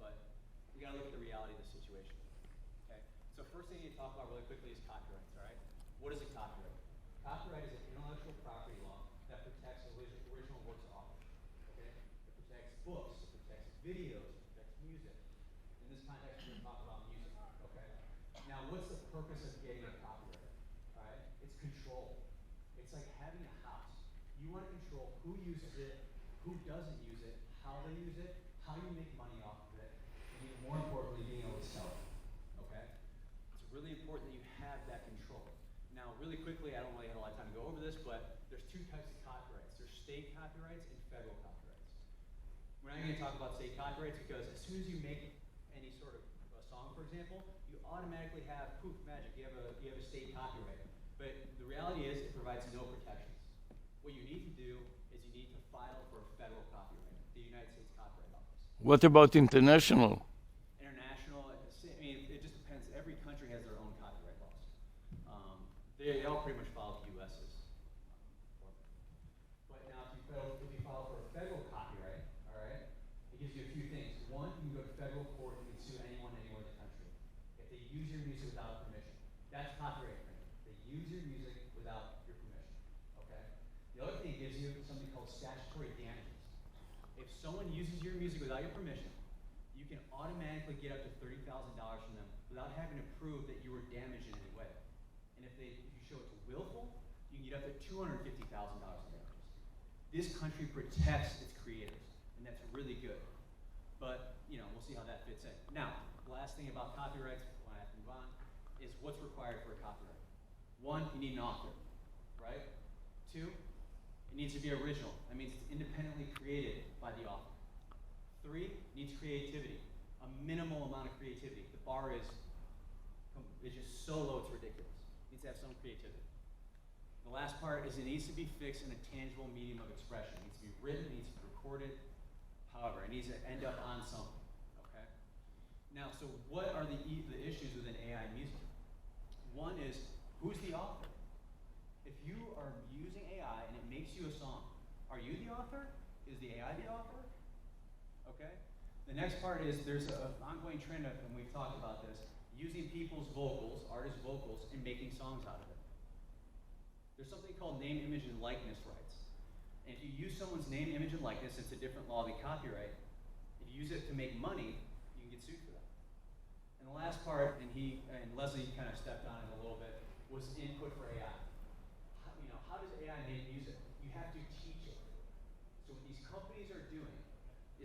but we got to look at the reality of the situation. Okay. So first thing you need to talk about really quickly is copyrights. All right. What is a copyright? Copyright is an intellectual property law that protects original works of authors. Okay. It protects books. It protects videos. It protects music. In this context, we're going to talk about music. Okay. Now, what's the purpose of getting a copyright? All right. It's control. It's like having a house. You want to control who uses it, who doesn't use it, how they use it, how you make money off of it, and even more importantly, being able to sell it. Okay? It's really important that you have that control. Now, really quickly, I don't really have a lot of time to go over this, but there's two types of copyrights. There's state copyrights and federal copyrights. We're not going to talk about state copyrights because as soon as you make any sort of a song, for example, you automatically have poof magic. You have a state copyright. But the reality is it provides no protections. What you need to do is you need to file for a federal copyright, the United States Copyright Office. What about international? International, I mean, it just depends. Every country has their own copyright laws. They all pretty much follow the U.S.'s. But now, if you file for a federal copyright, all right, it gives you a few things. One, you can go to federal court and you can sue anyone anywhere in the country. If they use your music without permission, that's copyright infringement. They use your music without your permission. Okay? The other thing it gives you is something called statutory damages. If someone uses your music without your permission, you can automatically get up to $30,000 from them without having to prove that you were damaged in any way. And if you show it's willful, you can get up to $250,000 in damages. This country protects its creators, and that's really good. But, we'll see how that fits in. Now, the last thing about copyrights, when I have to move on, is what's required for a copyright. One, you need an author, right? Two, it needs to be original. That means it's independently created by the author. Three, it needs creativity, a minimal amount of creativity. The bar is just so low it's ridiculous. It needs to have some creativity. The last part is it needs to be fixed in a tangible medium of expression. It needs to be written, it needs to be recorded, however, it needs to end up on something, okay? Now, so what are the issues with an AI music? One is, who's the author? If you are using AI and it makes you a song, are you the author? Is the AI the author? Okay? The next part is there's an ongoing trend of, and we've talked about this, using people's vocals, artists' vocals, and making songs out of it. There's something called name, image, and likeness rights. And if you use someone's name, image, and likeness, it's a different law than copyright. If you use it to make money, you can get sued for that. And the last part, and Leslie kind of stepped on it a little bit, was input for AI. How does AI make music? You have to teach it. So what these companies are doing